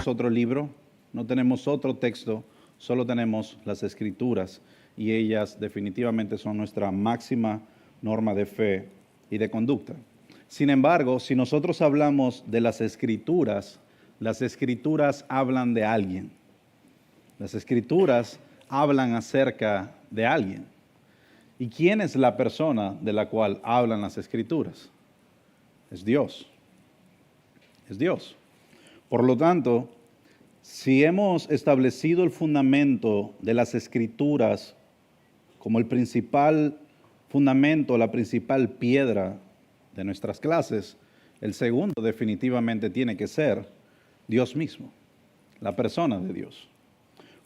otro libro, no tenemos otro texto, solo tenemos las Escrituras y ellas definitivamente son nuestra máxima norma de fe y de conducta. Sin embargo, si nosotros hablamos de las Escrituras hablan de alguien. Las Escrituras hablan acerca de alguien. ¿Y quién es la persona de la cual hablan las Escrituras? Es Dios. Es Dios. Por lo tanto, si hemos establecido el fundamento de las Escrituras como el principal fundamento, la principal piedra de nuestras clases, el segundo definitivamente tiene que ser Dios mismo, la persona de Dios.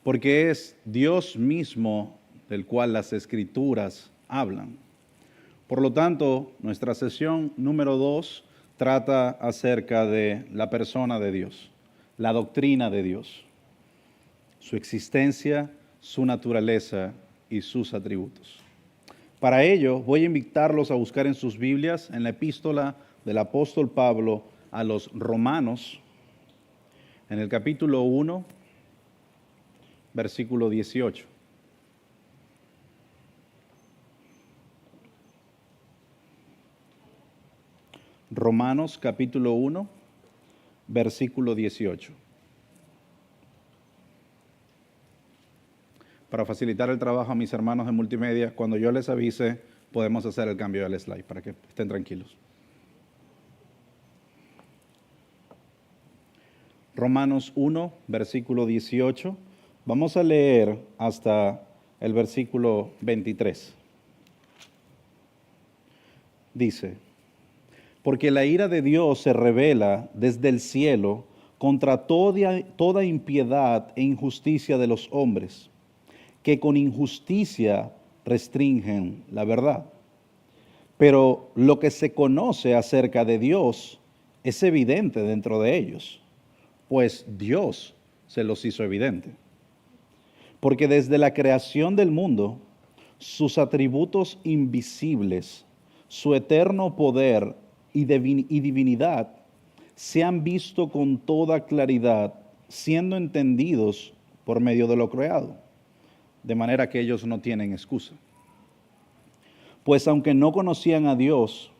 Porque es Dios mismo del cual las Escrituras hablan. Por lo tanto, nuestra sesión número 2 trata acerca de la persona de Dios, la doctrina de Dios, su existencia, su naturaleza y sus atributos. Para ello, voy a invitarlos a buscar en sus Biblias, en la epístola del apóstol Pablo a los Romanos, en el capítulo 1, versículo 18. Romanos capítulo 1, versículo 18. Para facilitar el trabajo a mis hermanos de multimedia, cuando yo les avise, podemos hacer el cambio del slide para que estén tranquilos. Romanos 1, versículo 18. Vamos a leer hasta el versículo 23. Dice: porque la ira de Dios se revela desde el cielo contra toda impiedad e injusticia de los hombres, que con injusticia restringen la verdad. Pero lo que se conoce acerca de Dios es evidente dentro de ellos, pues Dios se los hizo evidente. Porque desde la creación del mundo, sus atributos invisibles, su eterno poder y divinidad se han visto con toda claridad, siendo entendidos por medio de lo creado, de manera que ellos no tienen excusa. Pues aunque conocían a Dios,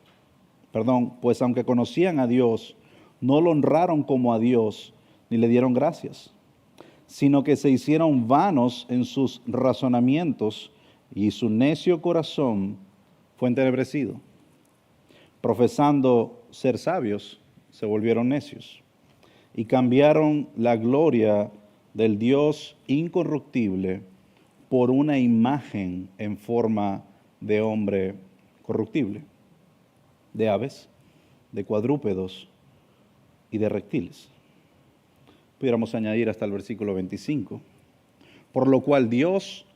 no lo honraron como a Dios, ni le dieron gracias, sino que se hicieron vanos en sus razonamientos, y su necio corazón fue entenebrecido. Profesando ser sabios, se volvieron necios y cambiaron la gloria del Dios incorruptible por una imagen en forma de hombre corruptible, de aves, de cuadrúpedos y de reptiles. Pudiéramos añadir hasta el versículo 25. Por lo cual Dios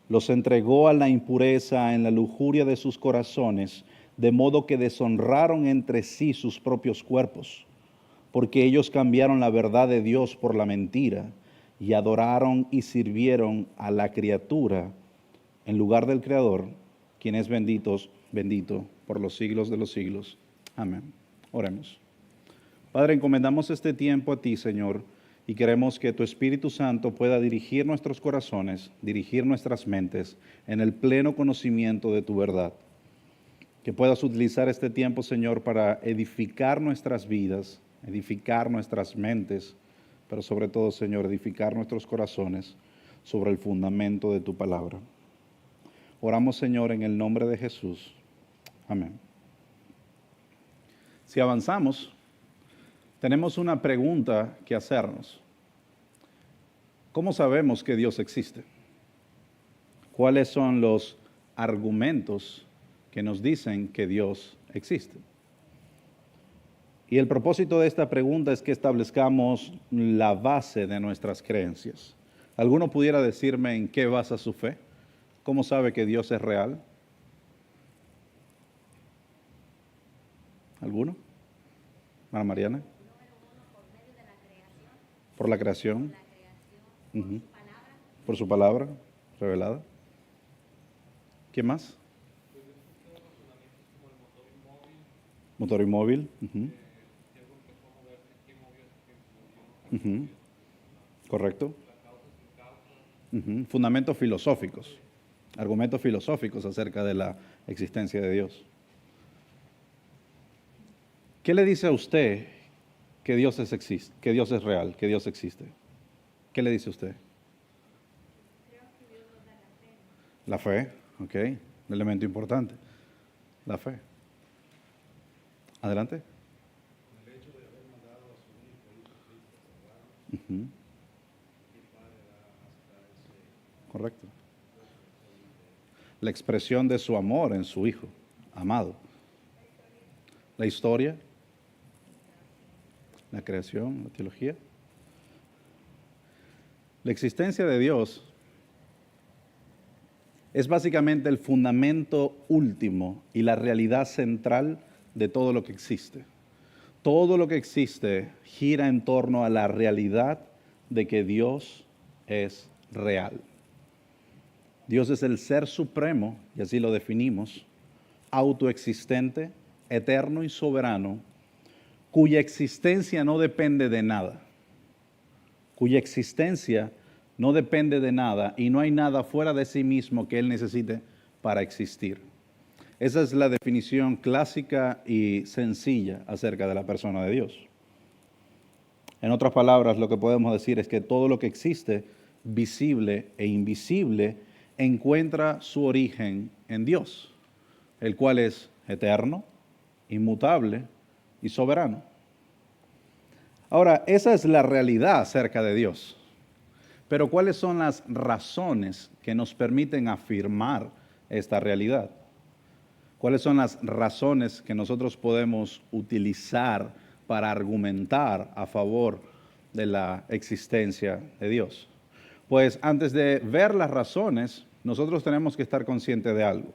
los entregó a la impureza en la lujuria de sus corazones, de modo que deshonraron entre sí sus propios cuerpos, porque ellos cambiaron la verdad de Dios por la mentira, y adoraron y sirvieron a la criatura en lugar del Creador, quien es bendito por los siglos de los siglos. Amén. Oremos. Padre, encomendamos este tiempo a ti, Señor, y queremos que tu Espíritu Santo pueda dirigir nuestros corazones, dirigir nuestras mentes en el pleno conocimiento de tu verdad. Que puedas utilizar este tiempo, Señor, para edificar nuestras vidas, edificar nuestras mentes, pero sobre todo, Señor, edificar nuestros corazones sobre el fundamento de tu palabra. Oramos, Señor, en el nombre de Jesús. Amén. Si avanzamos, tenemos una pregunta que hacernos. ¿Cómo sabemos que Dios existe? ¿Cuáles son los argumentos que nos dicen que Dios existe? Y el propósito de esta pregunta es que establezcamos la base de nuestras creencias. ¿Alguno pudiera decirme en qué basa su fe? ¿Cómo sabe que Dios es real? ¿Alguno? Ana Mariana. Por la creación. Por su palabra revelada. ¿Qué más? Motor inmóvil. ¿correcto? Fundamentos filosóficos, argumentos filosóficos acerca de la existencia de Dios. ¿Qué le dice a usted que Dios existe, que Dios es real, que Dios existe? ¿Qué le dice a usted? La fe, ok, un elemento importante. La fe. Adelante. Ujú. Correcto. La expresión de su amor en su Hijo amado. La historia, la creación, la teología. La existencia de Dios es básicamente el fundamento último y la realidad central de todo lo que existe. Todo lo que existe gira en torno a la realidad de que Dios es real. Dios es el ser supremo, y así lo definimos, autoexistente, eterno y soberano, cuya existencia no depende de nada, cuya existencia no depende de nada y no hay nada fuera de sí mismo que Él necesite para existir. Esa es la definición clásica y sencilla acerca de la persona de Dios. En otras palabras, lo que podemos decir es que todo lo que existe, visible e invisible, encuentra su origen en Dios, el cual es eterno, inmutable y soberano. Ahora, esa es la realidad acerca de Dios. Pero ¿cuáles son las razones que nos permiten afirmar esta realidad? ¿Cuáles son las razones que nosotros podemos utilizar para argumentar a favor de la existencia de Dios? Pues antes de ver las razones, nosotros tenemos que estar conscientes de algo.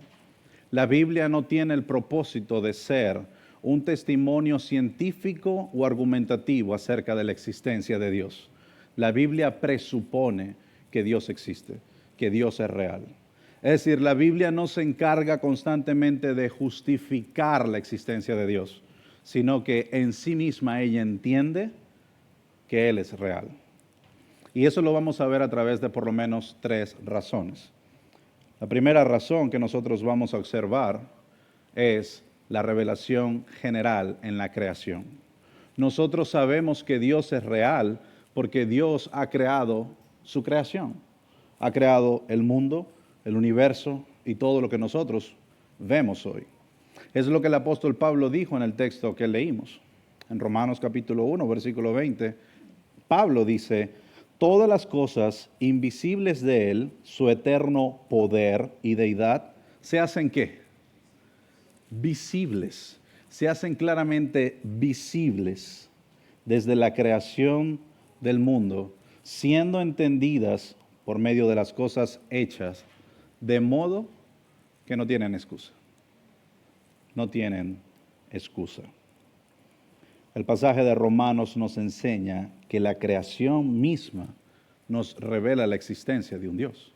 La Biblia no tiene el propósito de ser un testimonio científico o argumentativo acerca de la existencia de Dios. La Biblia presupone que Dios existe, que Dios es real. Es decir, la Biblia no se encarga constantemente de justificar la existencia de Dios, sino que en sí misma ella entiende que Él es real. Y eso lo vamos a ver a través de por lo menos 3 razones. La primera razón que nosotros vamos a observar es la revelación general en la creación. Nosotros sabemos que Dios es real porque Dios ha creado su creación. Ha creado el mundo, el universo y todo lo que nosotros vemos hoy. Es lo que el apóstol Pablo dijo en el texto que leímos. En Romanos capítulo 1, versículo 20, Pablo dice: todas las cosas invisibles de Él, su eterno poder y deidad, ¿se hacen qué? Visibles. Se hacen claramente visibles desde la creación del mundo, siendo entendidas por medio de las cosas hechas, de modo que no tienen excusa. No tienen excusa. El pasaje de Romanos nos enseña que la creación misma nos revela la existencia de un Dios.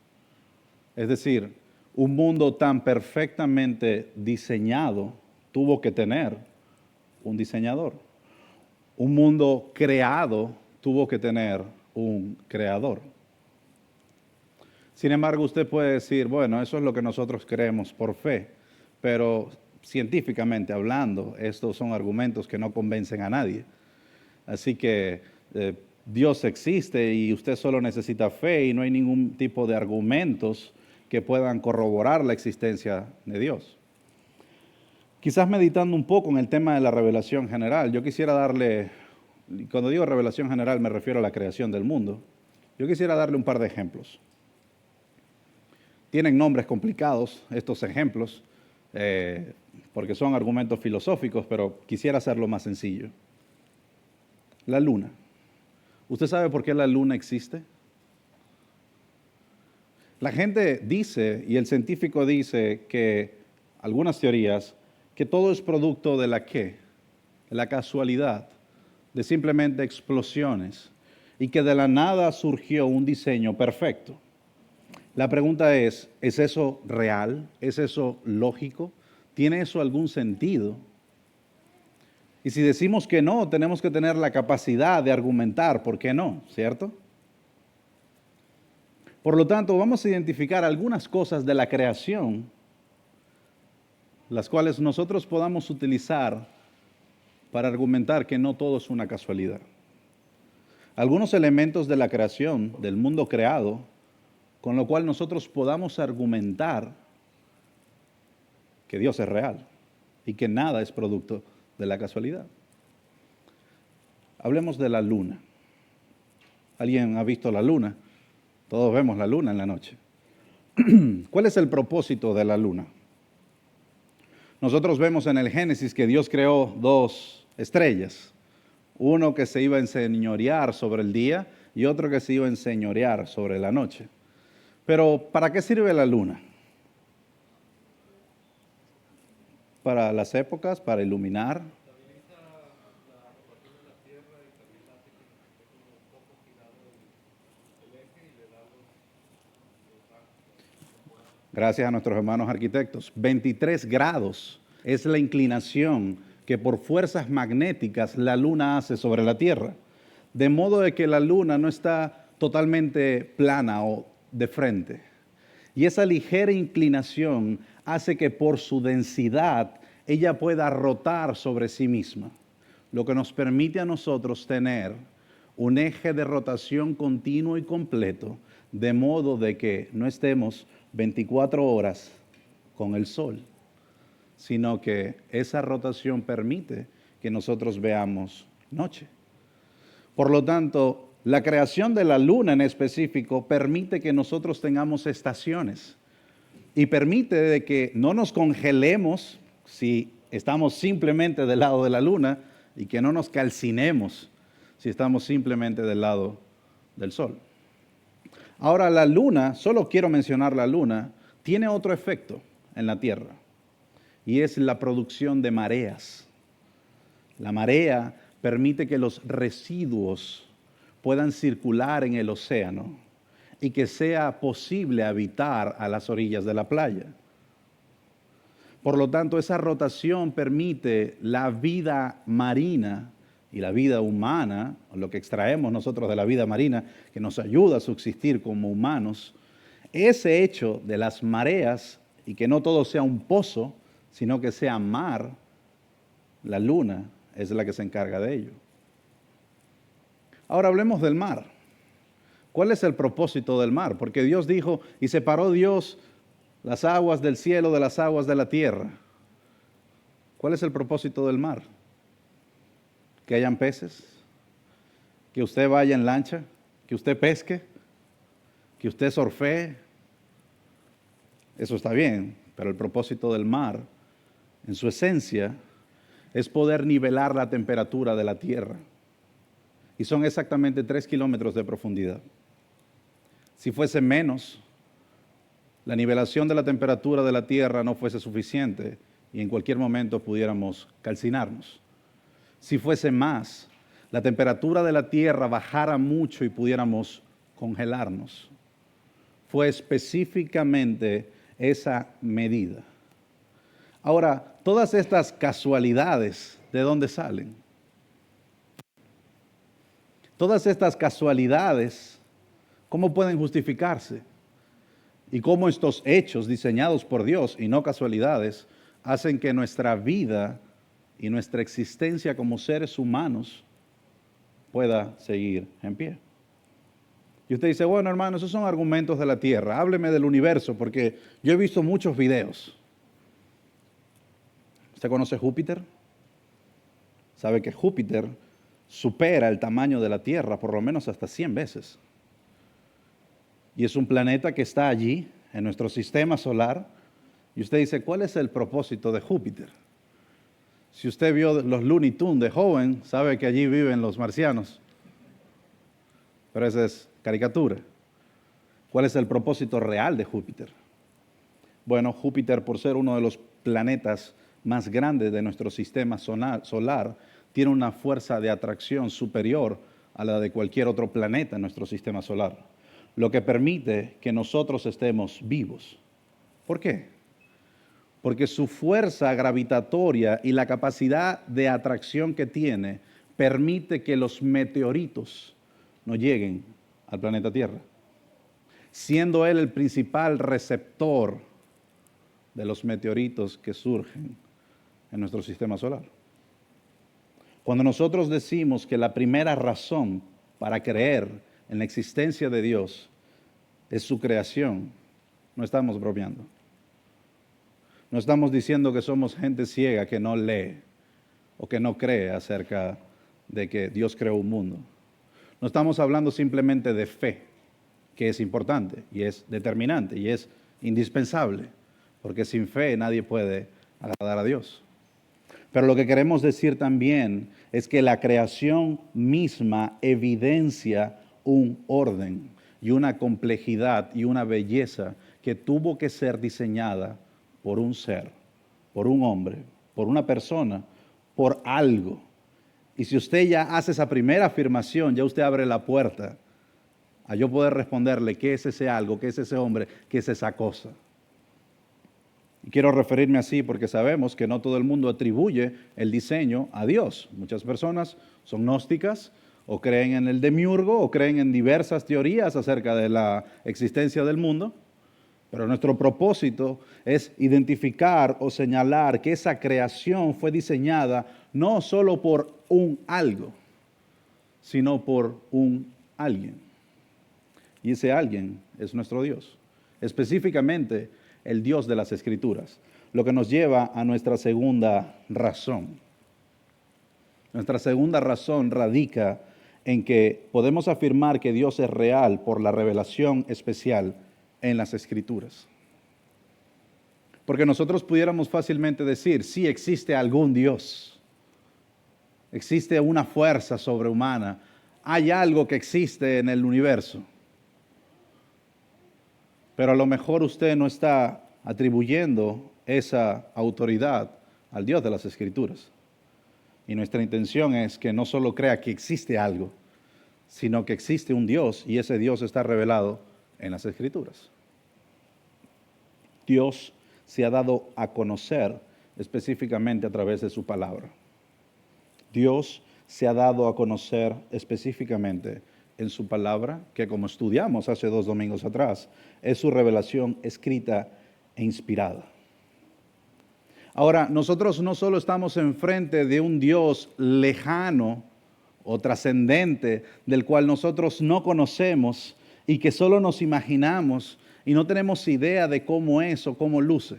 Es decir, un mundo tan perfectamente diseñado tuvo que tener un diseñador. Un mundo creado tuvo que tener un creador. Sin embargo, usted puede decir, bueno, eso es lo que nosotros creemos por fe, pero científicamente hablando, estos son argumentos que no convencen a nadie. Así que Dios existe y usted solo necesita fe y no hay ningún tipo de argumentos que puedan corroborar la existencia de Dios. Quizás meditando un poco en el tema de la revelación general, yo quisiera darle, cuando digo revelación general me refiero a la creación del mundo, yo quisiera darle un par de ejemplos. Tienen nombres complicados estos ejemplos, porque son argumentos filosóficos, pero quisiera hacerlo más sencillo. La luna. ¿Usted sabe por qué la luna existe? La gente dice, y el científico dice, que algunas teorías, que todo es producto de la ¿qué? De la casualidad, de simplemente explosiones, y que de la nada surgió un diseño perfecto. La pregunta ¿es eso real? ¿Es eso lógico? ¿Tiene eso algún sentido? Y si decimos que no, tenemos que tener la capacidad de argumentar por qué no, ¿cierto? Por lo tanto, vamos a identificar algunas cosas de la creación, las cuales nosotros podamos utilizar para argumentar que no todo es una casualidad. Algunos elementos de la creación, del mundo creado, con lo cual nosotros podamos argumentar que Dios es real y que nada es producto de la casualidad. Hablemos de la luna. ¿Alguien ha visto la luna? Todos vemos la luna en la noche. ¿Cuál es el propósito de la luna? Nosotros vemos en el Génesis que Dios creó dos estrellas. Uno que se iba a enseñorear sobre el día y otro que se iba a enseñorear sobre la noche. Pero, ¿para qué sirve la luna? Para las épocas, para iluminar. Gracias a nuestros hermanos arquitectos. 23 grados es la inclinación que por fuerzas magnéticas la luna hace sobre la Tierra. De modo de que la luna no está totalmente plana o de frente. Y esa ligera inclinación hace que por su densidad ella pueda rotar sobre sí misma, lo que nos permite a nosotros tener un eje de rotación continuo y completo, de modo de que no estemos 24 horas con el sol, sino que esa rotación permite que nosotros veamos noche. Por lo tanto, la creación de la luna en específico permite que nosotros tengamos estaciones y permite de que no nos congelemos si estamos simplemente del lado de la luna y que no nos calcinemos si estamos simplemente del lado del sol. Ahora, la luna, solo quiero mencionar la luna, tiene otro efecto en la Tierra y es la producción de mareas. La marea permite que los residuos puedan circular en el océano y que sea posible habitar a las orillas de la playa. Por lo tanto, esa rotación permite la vida marina y la vida humana, lo que extraemos nosotros de la vida marina, que nos ayuda a subsistir como humanos. Ese hecho de las mareas, y que no todo sea un pozo, sino que sea mar, la luna es la que se encarga de ello. Ahora hablemos del mar. ¿Cuál es el propósito del mar? Porque Dios dijo, y separó Dios las aguas del cielo de las aguas de la tierra. ¿Cuál es el propósito del mar? Que hayan peces, que usted vaya en lancha, que usted pesque, que usted surfee. Eso está bien, pero el propósito del mar, en su esencia, es poder nivelar la temperatura de la tierra. Y son exactamente 3 kilómetros de profundidad. Si fuese menos, la nivelación de la temperatura de la tierra no fuese suficiente y en cualquier momento pudiéramos calcinarnos. Si fuese más, la temperatura de la tierra bajara mucho y pudiéramos congelarnos. Fue específicamente esa medida. Ahora, todas estas casualidades, ¿de dónde salen? Todas estas casualidades, ¿cómo pueden justificarse? Y cómo estos hechos diseñados por Dios y no casualidades hacen que nuestra vida y nuestra existencia como seres humanos pueda seguir en pie. Y usted dice, bueno, hermano, esos son argumentos de la Tierra. Hábleme del universo, porque yo he visto muchos videos. ¿Usted conoce Júpiter? Sabe que Júpiter supera el tamaño de la Tierra por lo menos hasta 100 veces. Y es un planeta que está allí, en nuestro sistema solar. Y usted dice, ¿cuál es el propósito de Júpiter? Si usted vio los Looney Tunes de joven, sabe que allí viven los marcianos. Pero esa es caricatura. ¿Cuál es el propósito real de Júpiter? Bueno, Júpiter, por ser uno de los planetas más grandes de nuestro sistema solar, tiene una fuerza de atracción superior a la de cualquier otro planeta en nuestro sistema solar, lo que permite que nosotros estemos vivos. ¿Por qué? Porque su fuerza gravitatoria y la capacidad de atracción que tiene permite que los meteoritos no lleguen al planeta Tierra. siendo Él el principal receptor de los meteoritos que surgen en nuestro sistema solar. Cuando nosotros decimos que la primera razón para creer en la existencia de Dios es su creación, no estamos bromeando. No estamos diciendo que somos gente ciega que no lee o que no cree acerca de que Dios creó un mundo. No estamos hablando simplemente de fe, que es importante y es determinante y es indispensable, porque sin fe nadie puede agradar a Dios. Pero lo que queremos decir también es que la creación misma evidencia un orden y una complejidad y una belleza que tuvo que ser diseñada por un ser, por un hombre, por una persona, por algo. Y si usted ya hace esa primera afirmación, ya usted abre la puerta a yo poder responderle qué es ese algo, qué es ese hombre, qué es esa cosa. Y quiero referirme así porque sabemos que no todo el mundo atribuye el diseño a Dios. Muchas personas son gnósticas o creen en el demiurgo o creen en diversas teorías acerca de la existencia del mundo. Pero nuestro propósito es identificar o señalar que esa creación fue diseñada no solo por un algo, sino por un alguien. Y ese alguien es nuestro Dios, específicamente el Dios de las Escrituras, lo que nos lleva a nuestra segunda razón. Nuestra segunda razón radica en que podemos afirmar que Dios es real por la revelación especial en las Escrituras. Porque nosotros pudiéramos fácilmente decir, sí existe algún Dios, existe una fuerza sobrehumana, hay algo que existe en el universo. Pero a lo mejor usted no está atribuyendo esa autoridad al Dios de las Escrituras. Y nuestra intención es que no solo crea que existe algo, sino que existe un Dios y ese Dios está revelado en las Escrituras. Dios se ha dado a conocer específicamente a través de su palabra. Dios se ha dado a conocer específicamente en su palabra, que como estudiamos hace 2 domingos atrás, es su revelación escrita e inspirada. Ahora, nosotros no solo estamos enfrente de un Dios lejano o trascendente, del cual nosotros no conocemos y que solo nos imaginamos y no tenemos idea de cómo es o cómo luce,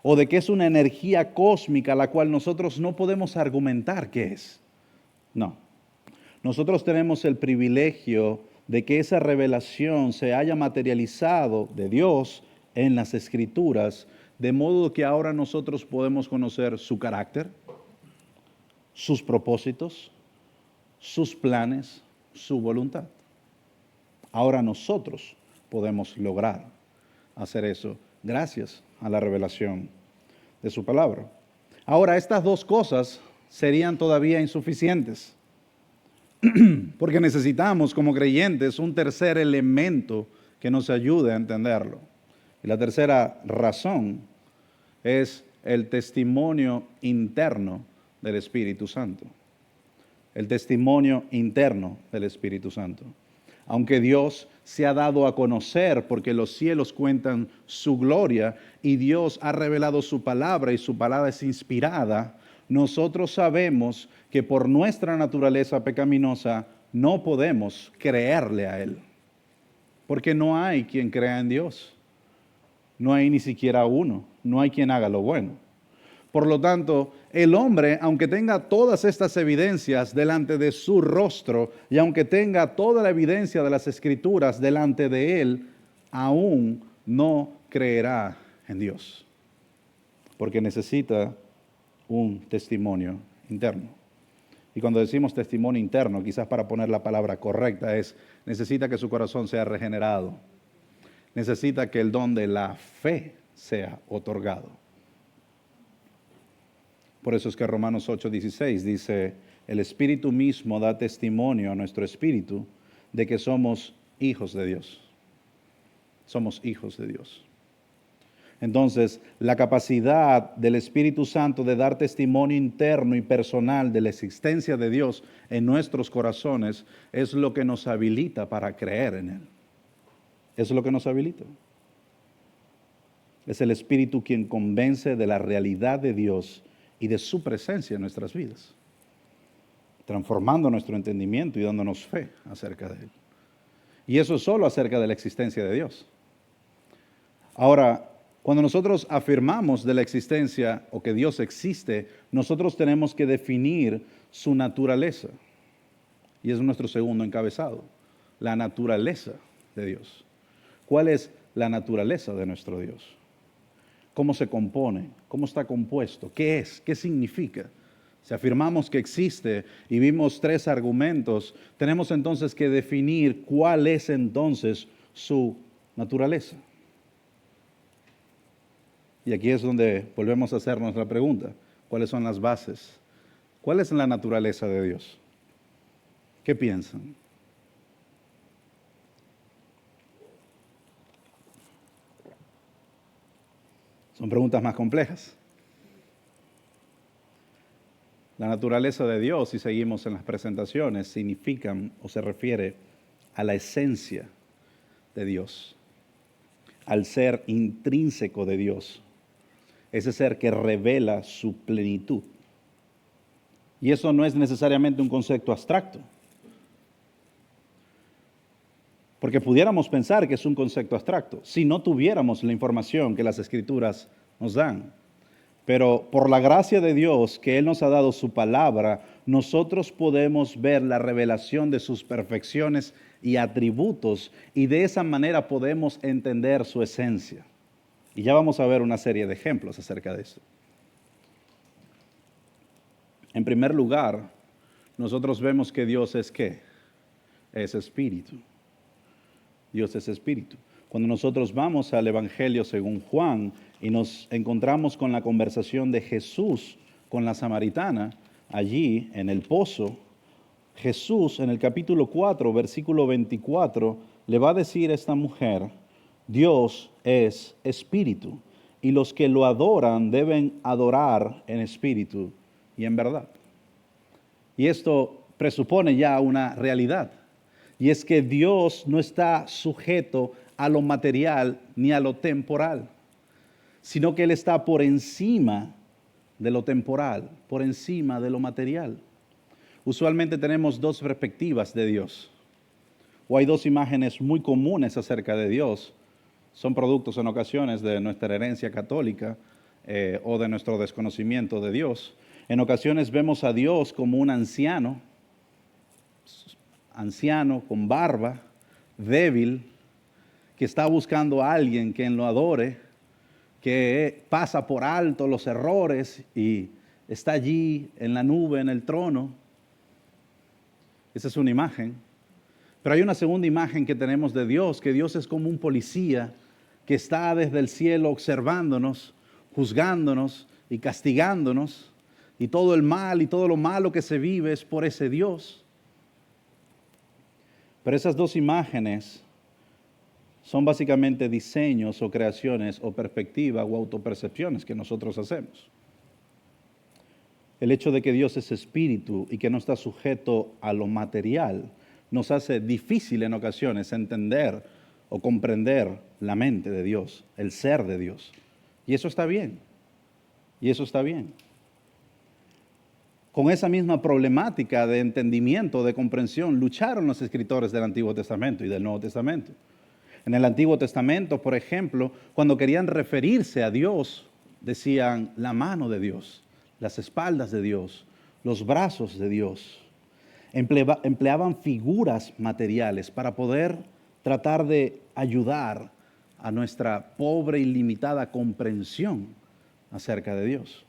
o de que es una energía cósmica la cual nosotros no podemos argumentar qué es. No. Nosotros tenemos el privilegio de que esa revelación se haya materializado de Dios en las Escrituras, de modo que ahora nosotros podemos conocer su carácter, sus propósitos, sus planes, su voluntad. Ahora nosotros podemos lograr hacer eso gracias a la revelación de su palabra. Ahora, estas 2 cosas serían todavía insuficientes. Porque necesitamos como creyentes un tercer elemento que nos ayude a entenderlo. Y la tercera razón es el testimonio interno del Espíritu Santo. El testimonio interno del Espíritu Santo. Aunque Dios se ha dado a conocer porque los cielos cuentan su gloria y Dios ha revelado su palabra y su palabra es inspirada, nosotros sabemos que por nuestra naturaleza pecaminosa no podemos creerle a Él. Porque no hay quien crea en Dios. No hay ni siquiera uno. No hay quien haga lo bueno. Por lo tanto, el hombre, aunque tenga todas estas evidencias delante de su rostro y aunque tenga toda la evidencia de las Escrituras delante de él, aún no creerá en Dios. Porque necesita un testimonio interno. Y cuando decimos testimonio interno, quizás para poner la palabra correcta es, necesita que su corazón sea regenerado. Necesita que el don de la fe sea otorgado. Por eso es que Romanos 8:16 dice, el Espíritu mismo da testimonio a nuestro espíritu de que somos hijos de Dios. Somos hijos de Dios. Entonces, la capacidad del Espíritu Santo de dar testimonio interno y personal de la existencia de Dios en nuestros corazones es lo que nos habilita para creer en Él. Eso es lo que nos habilita. Es el Espíritu quien convence de la realidad de Dios y de su presencia en nuestras vidas, transformando nuestro entendimiento y dándonos fe acerca de Él. Y eso es solo acerca de la existencia de Dios. Ahora, cuando nosotros afirmamos de la existencia o que Dios existe, nosotros tenemos que definir su naturaleza. Y es nuestro segundo encabezado, la naturaleza de Dios. ¿Cuál es la naturaleza de nuestro Dios? ¿Cómo se compone? ¿Cómo está compuesto? ¿Qué es? ¿Qué significa? Si afirmamos que existe y vimos 3 argumentos, tenemos entonces que definir cuál es entonces su naturaleza. Y aquí es donde volvemos a hacernos la pregunta, ¿cuáles son las bases? ¿Cuál es la naturaleza de Dios? ¿Qué piensan? Son preguntas más complejas. La naturaleza de Dios, si seguimos en las presentaciones, significan o se refiere a la esencia de Dios, al ser intrínseco de Dios, ese ser que revela su plenitud. Y eso no es necesariamente un concepto abstracto, porque pudiéramos pensar que es un concepto abstracto si no tuviéramos la información que las Escrituras nos dan. Pero por la gracia de Dios que Él nos ha dado su palabra, nosotros podemos ver la revelación de sus perfecciones y atributos, y de esa manera podemos entender su esencia. Y ya vamos a ver una serie de ejemplos acerca de eso. En primer lugar, nosotros vemos que Dios es ¿qué? Es espíritu. Dios es espíritu. Cuando nosotros vamos al Evangelio según Juan y nos encontramos con la conversación de Jesús con la samaritana, allí en el pozo, Jesús en el capítulo 4, versículo 24, le va a decir a esta mujer, Dios es espíritu, y los que lo adoran deben adorar en espíritu y en verdad. Y esto presupone ya una realidad, y es que Dios no está sujeto a lo material ni a lo temporal, sino que Él está por encima de lo temporal, por encima de lo material. Usualmente tenemos 2 perspectivas de Dios, o hay 2 imágenes muy comunes acerca de Dios. Son productos en ocasiones de nuestra herencia católica o de nuestro desconocimiento de Dios. En ocasiones vemos a Dios como un anciano con barba, débil, que está buscando a alguien quien lo adore, que pasa por alto los errores y está allí en la nube, en el trono. Esa es una imagen. Pero hay una segunda imagen que tenemos de Dios, que Dios es como un policía que está desde el cielo observándonos, juzgándonos y castigándonos, y todo el mal y todo lo malo que se vive es por ese Dios. Pero esas 2 imágenes son básicamente diseños o creaciones o perspectivas o autopercepciones que nosotros hacemos. El hecho de que Dios es espíritu y que no está sujeto a lo material nos hace difícil en ocasiones entender o comprender la mente de Dios, el ser de Dios. Y eso está bien. Y eso está bien. Con esa misma problemática de entendimiento, de comprensión, lucharon los escritores del Antiguo Testamento y del Nuevo Testamento. En el Antiguo Testamento, por ejemplo, cuando querían referirse a Dios, decían la mano de Dios, las espaldas de Dios, los brazos de Dios. Empleaban figuras materiales para poder tratar de ayudar a nuestra pobre y limitada comprensión acerca de Dios.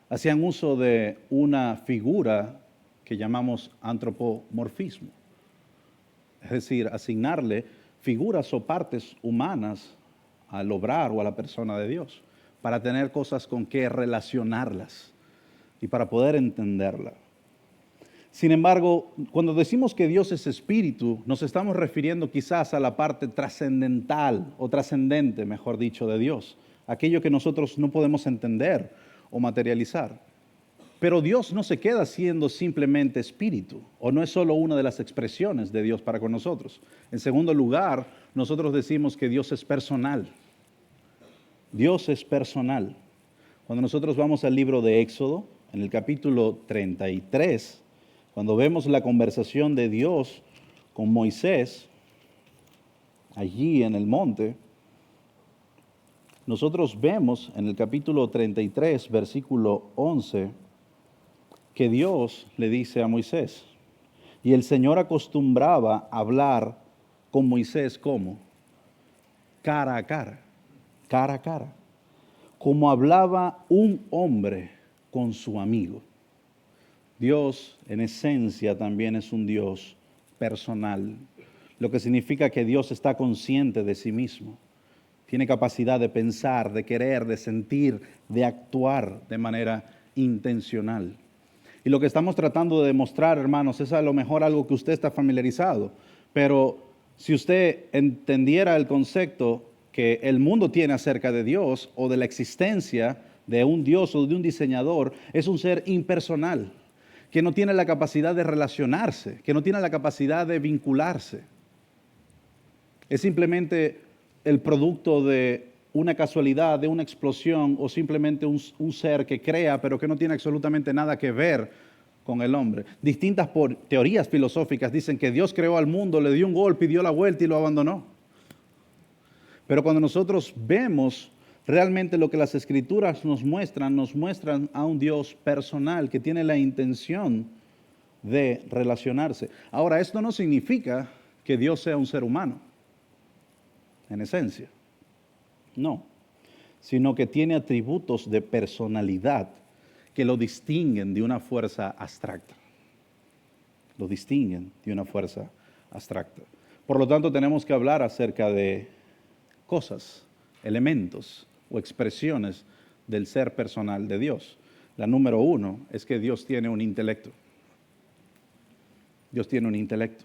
Hacían uso de una figura que llamamos antropomorfismo, es decir, asignarle figuras o partes humanas al obrar o a la persona de Dios, para tener cosas con que relacionarlas y para poder entenderla. Sin embargo, cuando decimos que Dios es espíritu, nos estamos refiriendo quizás a la parte trascendental o trascendente, mejor dicho, de Dios, aquello que nosotros no podemos entender o materializar. Pero Dios no se queda siendo simplemente espíritu, o no es solo una de las expresiones de Dios para con nosotros. En segundo lugar, nosotros decimos que Dios es personal. Dios es personal. Cuando nosotros vamos al libro de Éxodo, en el capítulo 33, cuando vemos la conversación de Dios con Moisés, allí en el monte, nosotros vemos en el capítulo 33, versículo 11, que Dios le dice a Moisés, y el Señor acostumbraba a hablar con Moisés como cara a cara, cara a cara, como hablaba un hombre con su amigo. Dios en esencia también es un Dios personal, lo que significa que Dios está consciente de sí mismo. Tiene capacidad de pensar, de querer, de sentir, de actuar de manera intencional. Y lo que estamos tratando de demostrar, hermanos, es a lo mejor algo que usted está familiarizado. Pero si usted entendiera el concepto que el mundo tiene acerca de Dios o de la existencia de un Dios o de un diseñador, es un ser impersonal, que no tiene la capacidad de relacionarse, que no tiene la capacidad de vincularse. Es simplemente el producto de una casualidad, de una explosión o simplemente un ser que crea pero que no tiene absolutamente nada que ver con el hombre. Distintas teorías filosóficas dicen que Dios creó al mundo, le dio un golpe y dio la vuelta y lo abandonó. Pero cuando nosotros vemos realmente lo que las Escrituras nos muestran a un Dios personal que tiene la intención de relacionarse. Ahora, esto no significa que Dios sea un ser humano, en esencia. No, sino que tiene atributos de personalidad que lo distinguen de una fuerza abstracta. Lo distinguen de una fuerza abstracta. Por lo tanto, tenemos que hablar acerca de cosas, elementos o expresiones del ser personal de Dios. La número uno es que Dios tiene un intelecto. Dios tiene un intelecto.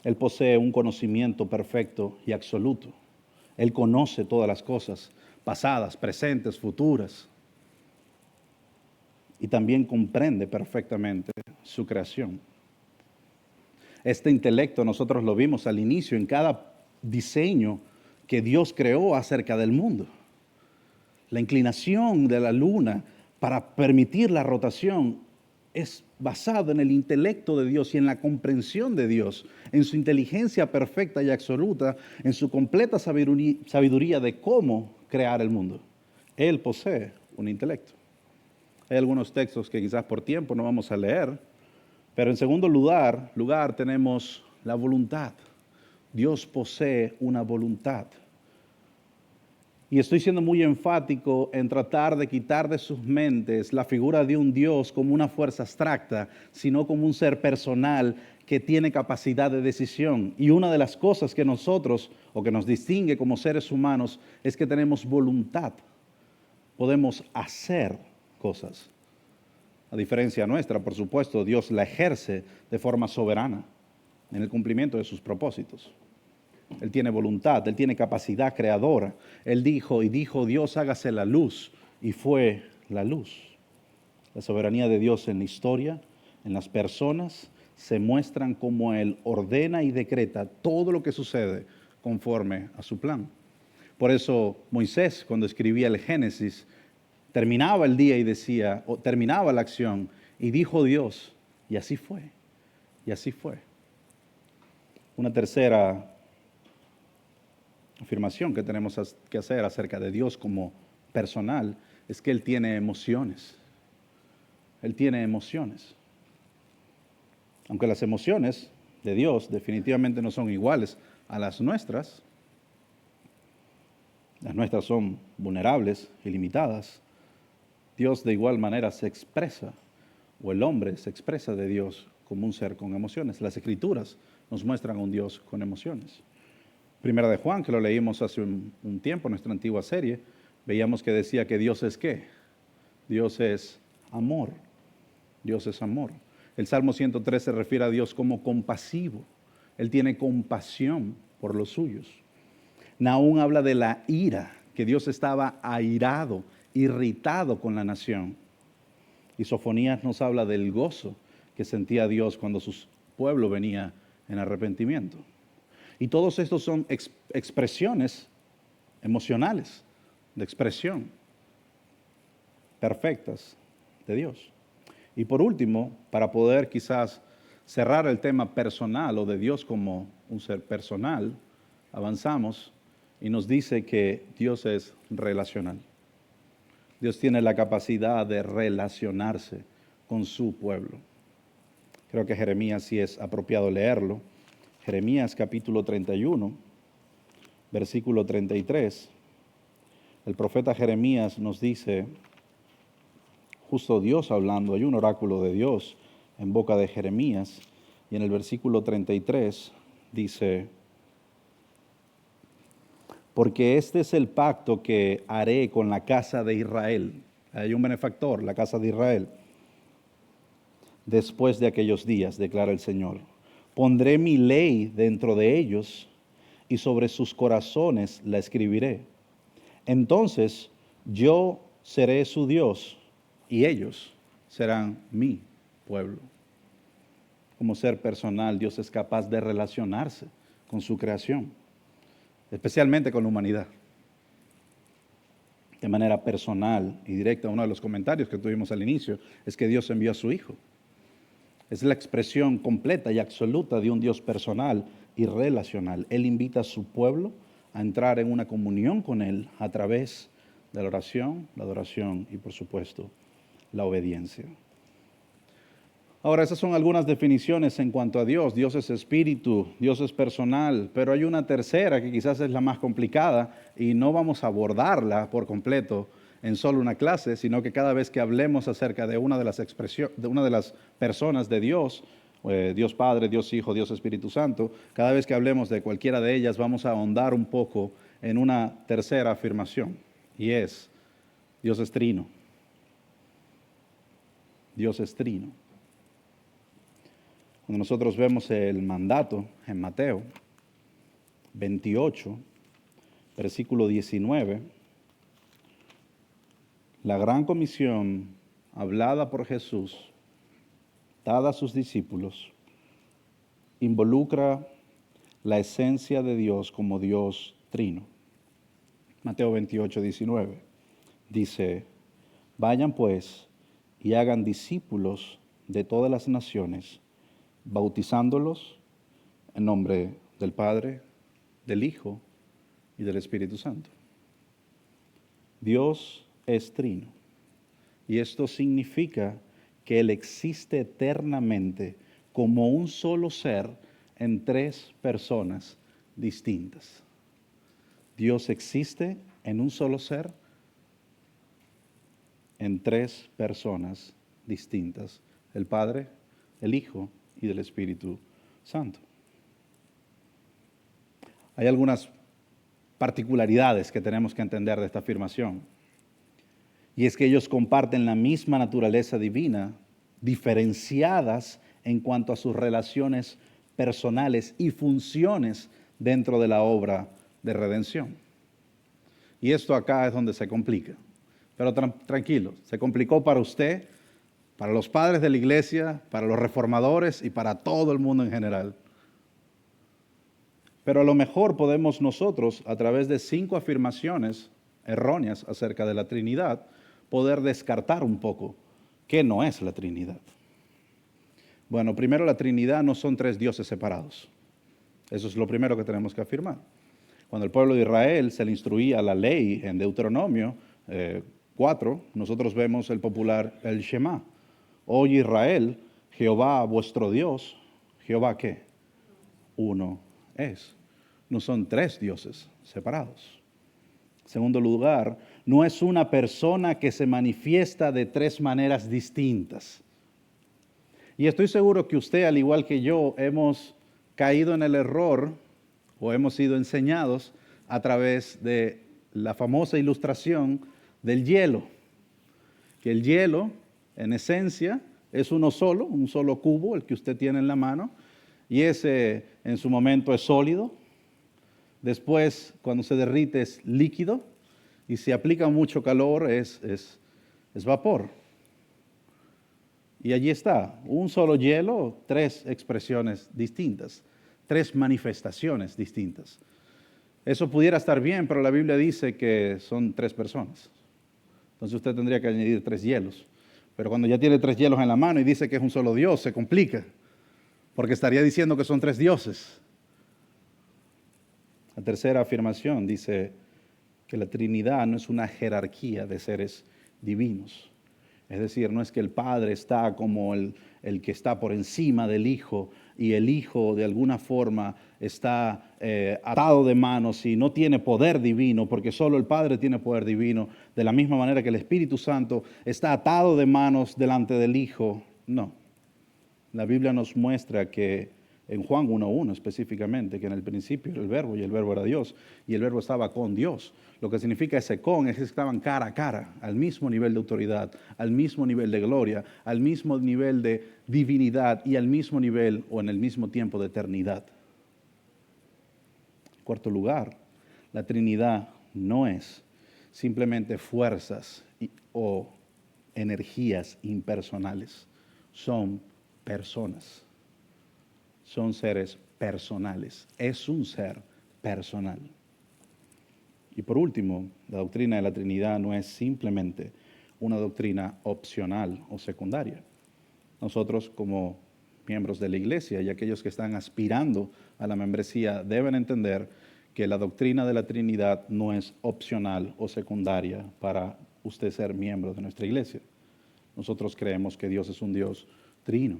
Él posee un conocimiento perfecto y absoluto. Él conoce todas las cosas, pasadas, presentes, futuras. Y también comprende perfectamente su creación. Este intelecto nosotros lo vimos al inicio en cada diseño que Dios creó acerca del mundo. La inclinación de la luna para permitir la rotación es basado en el intelecto de Dios y en la comprensión de Dios, en su inteligencia perfecta y absoluta, en su completa sabiduría de cómo crear el mundo. Él posee un intelecto. Hay algunos textos que quizás por tiempo no vamos a leer, pero en segundo lugar tenemos la voluntad. Dios posee una voluntad. Y estoy siendo muy enfático en tratar de quitar de sus mentes la figura de un Dios como una fuerza abstracta, sino como un ser personal que tiene capacidad de decisión. Y una de las cosas que nosotros, o que nos distingue como seres humanos, es que tenemos voluntad. Podemos hacer cosas. A diferencia nuestra, por supuesto, Dios la ejerce de forma soberana en el cumplimiento de sus propósitos. Él tiene voluntad, Él tiene capacidad creadora. Él dijo, y dijo Dios, hágase la luz, y fue la luz. La soberanía de Dios en la historia, en las personas, se muestran como Él ordena y decreta todo lo que sucede conforme a su plan. Por eso Moisés, cuando escribía el Génesis, terminaba el día y decía, o terminaba la acción, y dijo Dios, y así fue, y así fue. Una tercera afirmación que tenemos que hacer acerca de Dios como personal es que Él tiene emociones. Él tiene emociones. Aunque las emociones de Dios definitivamente no son iguales a las nuestras son vulnerables y limitadas, Dios de igual manera se expresa, o el hombre se expresa de Dios como un ser con emociones. Las Escrituras nos muestran a un Dios con emociones. Primera de Juan, que lo leímos hace un tiempo en nuestra antigua serie, veíamos que decía que Dios es ¿qué? Dios es amor. Dios es amor. El Salmo 103 se refiere a Dios como compasivo. Él tiene compasión por los suyos. Nahum habla de la ira, que Dios estaba airado, irritado con la nación. Y Sofonías nos habla del gozo que sentía Dios cuando su pueblo venía en arrepentimiento. Y todos estos son expresiones emocionales, de expresión, perfectas de Dios. Y por último, para poder quizás cerrar el tema personal o de Dios como un ser personal, avanzamos y nos dice que Dios es relacional. Dios tiene la capacidad de relacionarse con su pueblo. Creo que Jeremías sí es apropiado leerlo. Jeremías capítulo 31, versículo 33. El profeta Jeremías nos dice, justo Dios hablando, hay un oráculo de Dios en boca de Jeremías, y en el versículo 33 dice, porque este es el pacto que haré con la casa de Israel. Hay un benefactor, la casa de Israel. Después de aquellos días, declara el Señor, pondré mi ley dentro de ellos y sobre sus corazones la escribiré. Entonces yo seré su Dios y ellos serán mi pueblo. Como ser personal, Dios es capaz de relacionarse con su creación, especialmente con la humanidad. De manera personal y directa, uno de los comentarios que tuvimos al inicio es que Dios envió a su Hijo. Es la expresión completa y absoluta de un Dios personal y relacional. Él invita a su pueblo a entrar en una comunión con Él a través de la oración, la adoración y, por supuesto, la obediencia. Ahora, esas son algunas definiciones en cuanto a Dios. Dios es espíritu, Dios es personal, pero hay una tercera que quizás es la más complicada y no vamos a abordarla por completo en solo una clase, sino que cada vez que hablemos acerca de una de las expresiones, de una de las personas de Dios, Dios Padre, Dios Hijo, Dios Espíritu Santo, cada vez que hablemos de cualquiera de ellas vamos a ahondar un poco en una tercera afirmación, y es, Dios es trino. Dios es trino. Cuando nosotros vemos el mandato en Mateo 28, versículo 19, la gran comisión hablada por Jesús, dada a sus discípulos, involucra la esencia de Dios como Dios trino. Mateo 28, 19 dice, vayan pues y hagan discípulos de todas las naciones, bautizándolos en nombre del Padre, del Hijo y del Espíritu Santo. Dios es trino, y esto significa que Él existe eternamente como un solo ser en tres personas distintas. Dios existe en un solo ser en tres personas distintas, el Padre, el Hijo y del Espíritu Santo. Hay algunas particularidades que tenemos que entender de esta afirmación, y es que ellos comparten la misma naturaleza divina, diferenciadas en cuanto a sus relaciones personales y funciones dentro de la obra de redención. Y esto acá es donde se complica. Pero tranquilo, se complicó para usted, para los padres de la iglesia, para los reformadores y para todo el mundo en general. Pero a lo mejor podemos nosotros, a través de 5 afirmaciones erróneas acerca de la Trinidad, poder descartar un poco qué no es la Trinidad. Bueno, primero, la Trinidad no son 3 dioses separados. Eso es lo primero que tenemos que afirmar. Cuando el pueblo de Israel se le instruía la ley en Deuteronomio 4, nosotros vemos el popular el Shema. Oye Israel, Jehová vuestro Dios, ¿Jehová qué? Uno es. No son 3 dioses separados. En segundo lugar, no es una persona que se manifiesta de 3 maneras distintas. Y estoy seguro que usted, al igual que yo, hemos caído en el error o hemos sido enseñados a través de la famosa ilustración del hielo. Que el hielo, en esencia, es uno solo, un solo cubo, el que usted tiene en la mano, y ese en su momento es sólido. Después, cuando se derrite, es líquido, y si aplica mucho calor, es vapor. Y allí está, un solo hielo, tres expresiones distintas, tres manifestaciones distintas. Eso pudiera estar bien, pero la Biblia dice que son tres personas. Entonces usted tendría que añadir tres hielos. Pero cuando ya tiene tres hielos en la mano y dice que es un solo Dios, se complica, porque estaría diciendo que son tres dioses. La tercera afirmación dice que la Trinidad no es una jerarquía de seres divinos. Es decir, no es que el Padre está como el que está por encima del Hijo y el Hijo de alguna forma está atado de manos y no tiene poder divino, porque solo el Padre tiene poder divino, de la misma manera que el Espíritu Santo está atado de manos delante del Hijo. No. La Biblia nos muestra que en Juan 1:1 específicamente, que en el principio era el Verbo y el Verbo era Dios y el Verbo estaba con Dios. Lo que significa ese con es que estaban cara a cara, al mismo nivel de autoridad, al mismo nivel de gloria, al mismo nivel de divinidad y al mismo nivel o en el mismo tiempo de eternidad. En cuarto lugar, la Trinidad no es simplemente fuerzas o energías impersonales, son personas. Son seres personales. Es un ser personal. Y por último, la doctrina de la Trinidad no es simplemente una doctrina opcional o secundaria. Nosotros como miembros de la iglesia y aquellos que están aspirando a la membresía deben entender que la doctrina de la Trinidad no es opcional o secundaria para usted ser miembro de nuestra iglesia. Nosotros creemos que Dios es un Dios trino.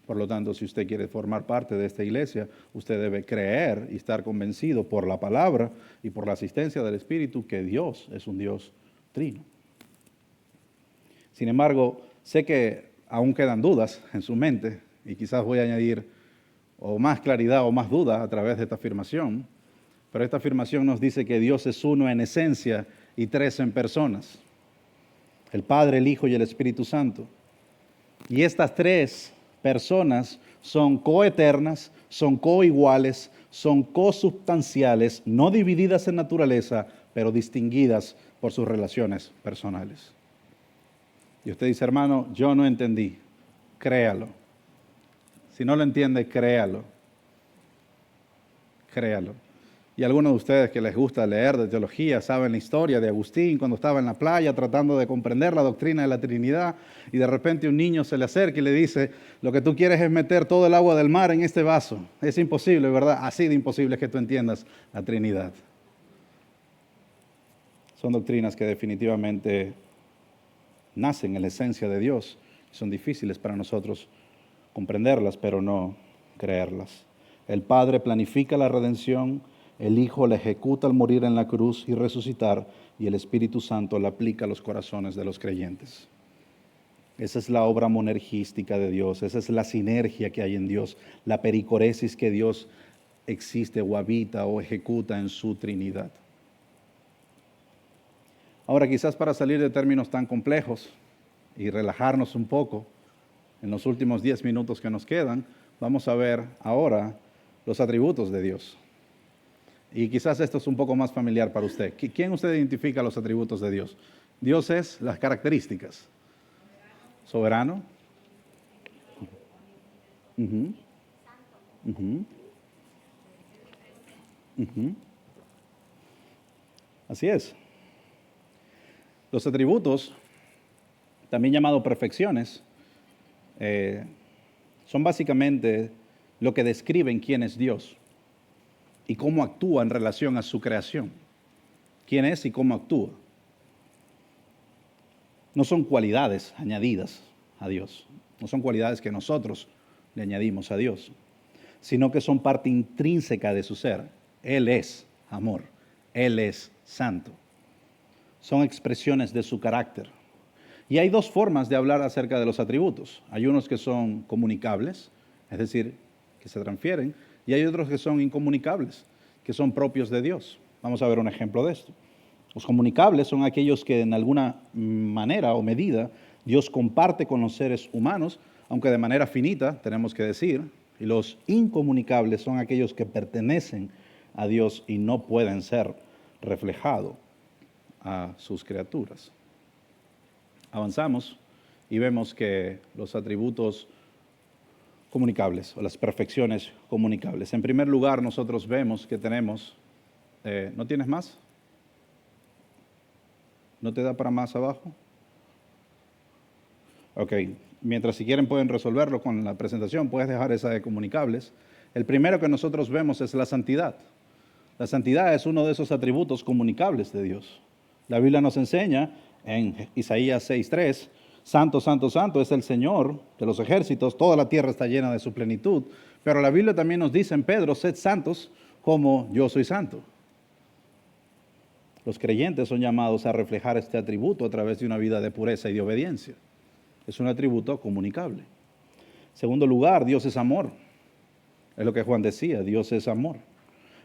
Por lo tanto, si usted quiere formar parte de esta iglesia, usted debe creer y estar convencido por la palabra y por la asistencia del Espíritu que Dios es un Dios trino. Sin embargo, sé que aún quedan dudas en su mente y quizás voy a añadir o más claridad o más duda a través de esta afirmación, pero esta afirmación nos dice que Dios es uno en esencia y tres en personas: el Padre, el Hijo y el Espíritu Santo. Y estas tres personas son coeternas, son coiguales, son consubstanciales, no divididas en naturaleza, pero distinguidas por sus relaciones personales. Y usted dice, hermano, yo no entendí. Créalo. Si no lo entiende, créalo. Créalo. Y algunos de ustedes que les gusta leer de teología saben la historia de Agustín cuando estaba en la playa tratando de comprender la doctrina de la Trinidad y de repente un niño se le acerca y le dice, lo que tú quieres es meter todo el agua del mar en este vaso. Es imposible, ¿verdad? Así de imposible es que tú entiendas la Trinidad. Son doctrinas que definitivamente nacen en la esencia de Dios. Son difíciles para nosotros comprenderlas, pero no creerlas. El Padre planifica la redención, el Hijo la ejecuta al morir en la cruz y resucitar, y el Espíritu Santo la aplica a los corazones de los creyentes. Esa es la obra monergística de Dios, esa es la sinergia que hay en Dios, la pericoresis que Dios existe o habita o ejecuta en su Trinidad. Ahora, quizás para salir de términos tan complejos y relajarnos un poco, en los últimos 10 minutos que nos quedan, vamos a ver ahora los atributos de Dios. Y quizás esto es un poco más familiar para usted. ¿Quién usted identifica los atributos de Dios? Dios es las características. Soberano. Uh-huh. Uh-huh. Uh-huh. Así es. Los atributos, también llamados perfecciones, son básicamente lo que describen quién es Dios y cómo actúa en relación a su creación. Quién es y cómo actúa. No son cualidades añadidas a Dios, no son cualidades que nosotros le añadimos a Dios, sino que son parte intrínseca de su ser. Él es amor, Él es santo. Son expresiones de su carácter. Y hay dos formas de hablar acerca de los atributos. Hay unos que son comunicables, es decir, que se transfieren, y hay otros que son incomunicables, que son propios de Dios. Vamos a ver un ejemplo de esto. Los comunicables son aquellos que en alguna manera o medida Dios comparte con los seres humanos, aunque de manera finita, tenemos que decir, y los incomunicables son aquellos que pertenecen a Dios y no pueden ser reflejados a sus criaturas. Avanzamos y vemos que los atributos comunicables o las perfecciones comunicables. En primer lugar, nosotros vemos que tenemos, ¿no tienes más? ¿No te da para más abajo? Ok, mientras si quieren pueden resolverlo con la presentación, puedes dejar esa de comunicables. El primero que nosotros vemos es la santidad. La santidad es uno de esos atributos comunicables de Dios. La Biblia nos enseña en Isaías 6:3, santo, santo, santo es el Señor de los ejércitos, toda la tierra está llena de su plenitud. Pero la Biblia también nos dice en Pedro, sed santos como yo soy santo. Los creyentes son llamados a reflejar este atributo a través de una vida de pureza y de obediencia. Es un atributo comunicable. En segundo lugar, Dios es amor. Es lo que Juan decía, Dios es amor.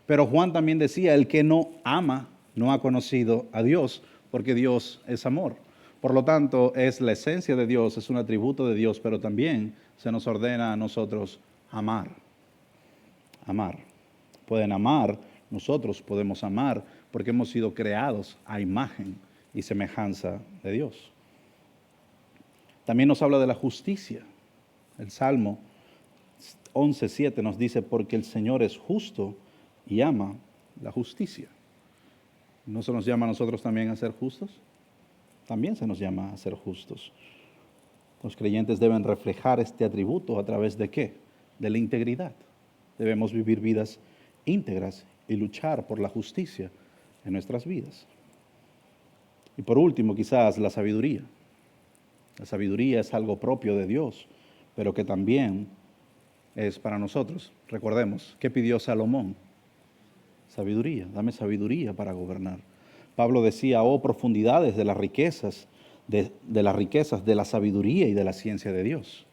Pero Juan también decía, el que no ama no ha conocido a Dios, porque Dios es amor. Por lo tanto, es la esencia de Dios, es un atributo de Dios, pero también se nos ordena a nosotros amar. Amar. Pueden amar, nosotros podemos amar, porque hemos sido creados a imagen y semejanza de Dios. También nos habla de la justicia. El Salmo 11:7 nos dice, porque el Señor es justo y ama la justicia. ¿No se nos llama a nosotros también a ser justos? También se nos llama a ser justos. Los creyentes deben reflejar este atributo a través de ¿qué? De la integridad. Debemos vivir vidas íntegras y luchar por la justicia en nuestras vidas. Y por último, quizás la sabiduría. La sabiduría es algo propio de Dios, pero que también es para nosotros. Recordemos, ¿qué pidió Salomón? Sabiduría, dame sabiduría para gobernar. Pablo decía, oh profundidades de las riquezas, de las riquezas, de la sabiduría y de la ciencia de Dios.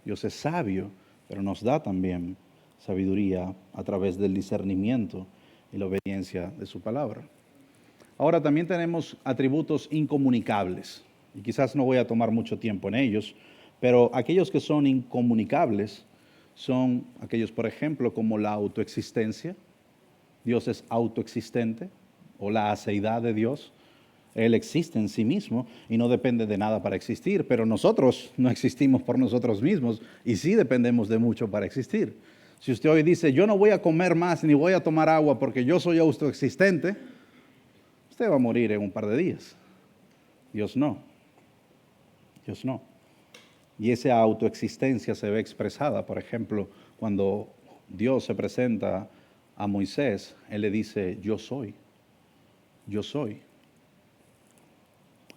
Dios es sabio, pero nos da también sabiduría a través del discernimiento y la obediencia de su palabra. Ahora también tenemos atributos incomunicables, y quizás no voy a tomar mucho tiempo en ellos, pero aquellos que son incomunicables son aquellos, por ejemplo, como la autoexistencia. Dios es autoexistente, o la aceidad de Dios. Él existe en sí mismo y no depende de nada para existir, pero nosotros no existimos por nosotros mismos y sí dependemos de mucho para existir. Si usted hoy dice, yo no voy a comer más ni voy a tomar agua porque yo soy autoexistente, usted va a morir en un par de días. Dios no. Dios no. Y esa autoexistencia se ve expresada, por ejemplo, cuando Dios se presenta a Moisés, Él le dice, yo soy. Yo soy.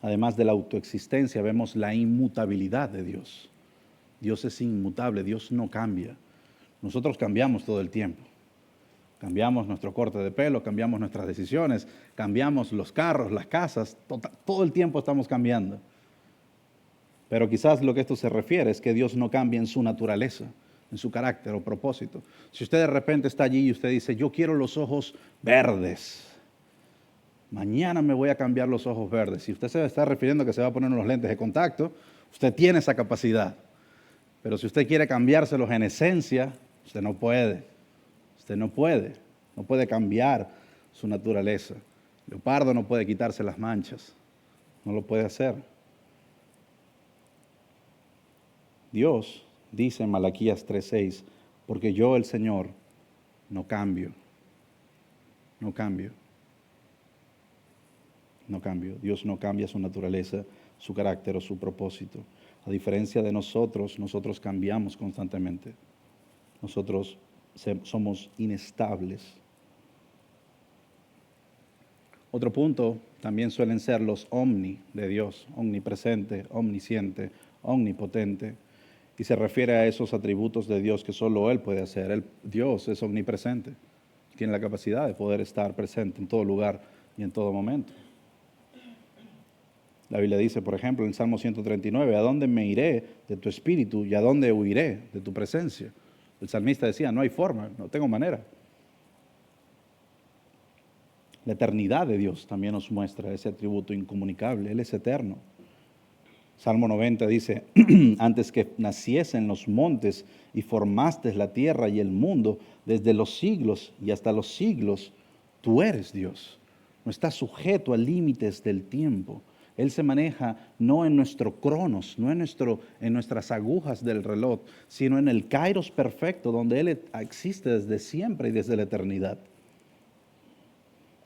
Además de la autoexistencia, vemos la inmutabilidad de Dios. Dios es inmutable, Dios no cambia. Nosotros cambiamos todo el tiempo. Cambiamos nuestro corte de pelo, cambiamos nuestras decisiones, cambiamos los carros, las casas, todo el tiempo estamos cambiando. Pero quizás lo que esto se refiere es que Dios no cambia en su naturaleza, en su carácter o propósito. Si usted de repente está allí y usted dice, yo quiero los ojos verdes, mañana me voy a cambiar los ojos verdes. Si usted se está refiriendo a que se va a poner unos lentes de contacto, usted tiene esa capacidad. Pero si usted quiere cambiárselos en esencia, usted no puede. Usted no puede cambiar su naturaleza. Leopardo no puede quitarse las manchas, no lo puede hacer. Dios dice en Malaquías 3:6, porque yo el Señor no cambio, no cambio. No cambio. Dios no cambia su naturaleza, su carácter o su propósito. A diferencia de nosotros, nosotros cambiamos constantemente. Nosotros somos inestables. Otro punto también suelen ser los omni de Dios, omnipresente, omnisciente, omnipotente. Y se refiere a esos atributos de Dios que solo Él puede hacer. Dios es omnipresente. Tiene la capacidad de poder estar presente en todo lugar y en todo momento. La Biblia dice, por ejemplo, en Salmo 139, ¿a dónde me iré de tu espíritu y a dónde huiré de tu presencia? El salmista decía, no hay forma, no tengo manera. La eternidad de Dios también nos muestra ese atributo incomunicable. Él es eterno. Salmo 90 dice, antes que naciesen los montes y formaste la tierra y el mundo, desde los siglos y hasta los siglos, tú eres Dios. No estás sujeto a límites del tiempo. Él se maneja no en nuestro cronos, no en nuestras agujas del reloj, sino en el kairos perfecto, donde Él existe desde siempre y desde la eternidad.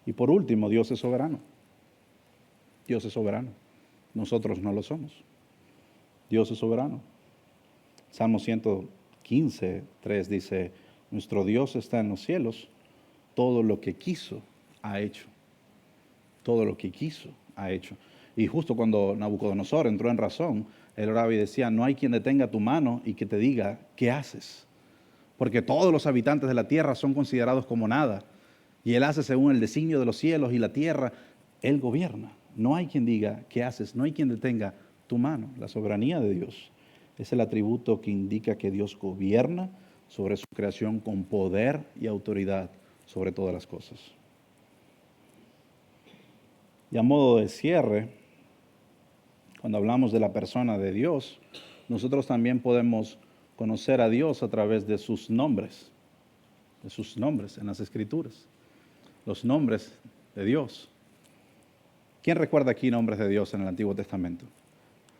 Y por último, Dios es soberano. Dios es soberano. Nosotros no lo somos. Dios es soberano. Salmo 115, 3 dice, nuestro Dios está en los cielos, todo lo que quiso ha hecho. Todo lo que quiso ha hecho. Y justo cuando Nabucodonosor entró en razón, él oraba y decía, no hay quien detenga tu mano y que te diga, ¿qué haces? Porque todos los habitantes de la tierra son considerados como nada. Y Él hace según el designio de los cielos y la tierra. Él gobierna. No hay quien diga, ¿qué haces? No hay quien detenga tu mano. La soberanía de Dios es el atributo que indica que Dios gobierna sobre su creación con poder y autoridad sobre todas las cosas. Y a modo de cierre, cuando hablamos de la persona de Dios, nosotros también podemos conocer a Dios a través de sus nombres en las Escrituras, los nombres de Dios. ¿Quién recuerda aquí nombres de Dios en el Antiguo Testamento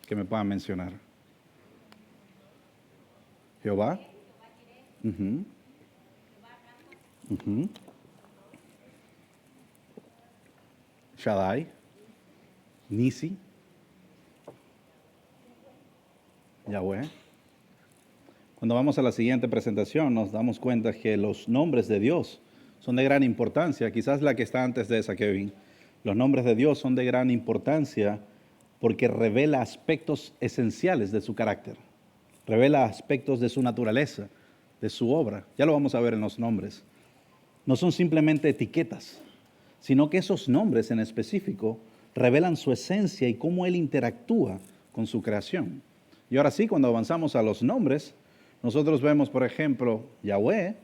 que me puedan mencionar? Jehová. Uh-huh. Uh-huh. Shaddai. Nisi. Yahweh. Cuando vamos a la siguiente presentación nos damos cuenta que los nombres de Dios son de gran importancia, quizás la que está antes de esa, Kevin. Los nombres de Dios son de gran importancia porque revela aspectos esenciales de su carácter, revela aspectos de su naturaleza, de su obra. Ya lo vamos a ver en los nombres. No son simplemente etiquetas, sino que esos nombres en específico revelan su esencia y cómo Él interactúa con su creación. Y ahora sí, cuando avanzamos a los nombres, nosotros vemos, por ejemplo, Yahweh,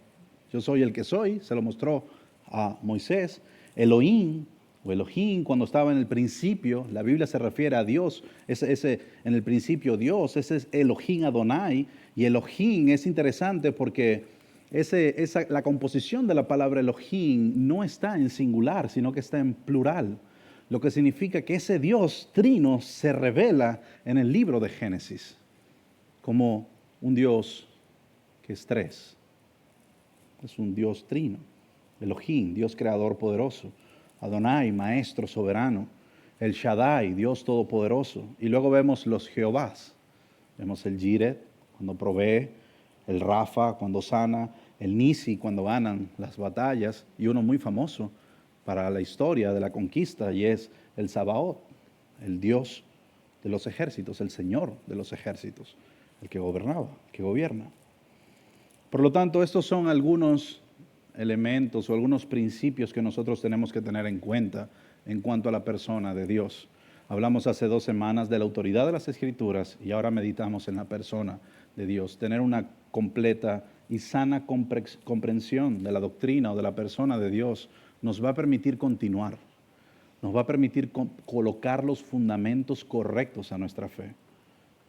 yo soy el que soy, se lo mostró a Moisés. Elohim, o Elohim, cuando estaba en el principio, la Biblia se refiere a Dios, en el principio Dios, ese es Elohim Adonai, y Elohim es interesante porque la composición de la palabra Elohim no está en singular, sino que está en plural, lo que significa que ese Dios trino se revela en el libro de Génesis como un Dios que es tres. Es un Dios trino. Elohim, Dios creador poderoso. Adonai, maestro soberano. El Shaddai, Dios todopoderoso. Y luego vemos los Jehovás. Vemos el Jireh, cuando provee. El Rafa, cuando sana. El Nisi, cuando ganan las batallas. Y uno muy famoso para la historia de la conquista, y es el Sabaoth, el Dios de los ejércitos, el Señor de los ejércitos, el que gobernaba, el que gobierna. Por lo tanto, estos son algunos elementos o algunos principios que nosotros tenemos que tener en cuenta en cuanto a la persona de Dios. Hablamos hace 2 semanas de la autoridad de las Escrituras y ahora meditamos en la persona de Dios. Tener una completa y sana comprensión de la doctrina o de la persona de Dios nos va a permitir continuar, nos va a permitir colocar los fundamentos correctos a nuestra fe.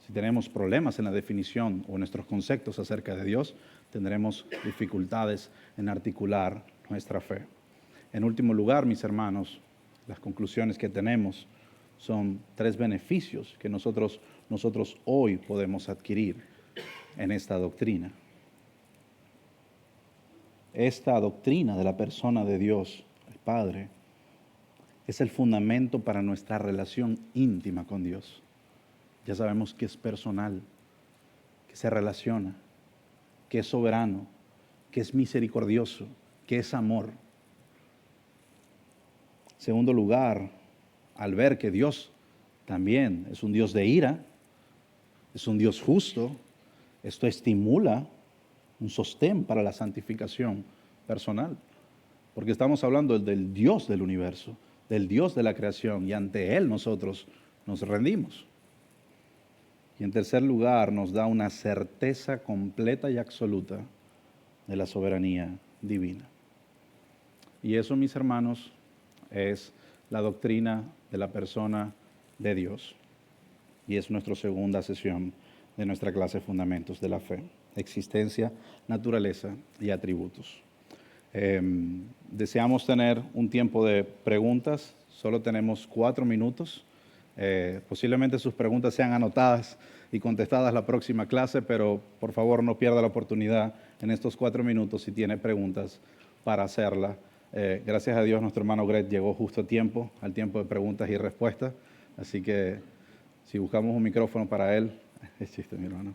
Si tenemos problemas en la definición o en nuestros conceptos acerca de Dios, tendremos dificultades en articular nuestra fe. En último lugar, mis hermanos, las conclusiones que tenemos son 3 beneficios que nosotros hoy podemos adquirir en esta doctrina. Esta doctrina de la persona de Dios, el Padre, es el fundamento para nuestra relación íntima con Dios. Ya sabemos que es personal, que se relaciona, que es soberano, que es misericordioso, que es amor. Segundo lugar, al ver que Dios también es un Dios de ira, es un Dios justo, esto estimula un sostén para la santificación personal, porque estamos hablando del Dios del universo, del Dios de la creación, y ante Él nosotros nos rendimos. Y en tercer lugar, nos da una certeza completa y absoluta de la soberanía divina. Y eso, mis hermanos, es la doctrina de la persona de Dios. Y es nuestra segunda sesión de nuestra clase Fundamentos de la Fe: existencia, naturaleza y atributos. Deseamos tener un tiempo de preguntas. Solo tenemos 4 minutos Posiblemente sus preguntas sean anotadas y contestadas la próxima clase, pero por favor no pierda la oportunidad en estos 4 minutos si tiene preguntas para hacerla. Gracias a Dios nuestro hermano Greg llegó justo a tiempo, al tiempo de preguntas y respuestas, así que si buscamos un micrófono para él, es chiste mi hermano.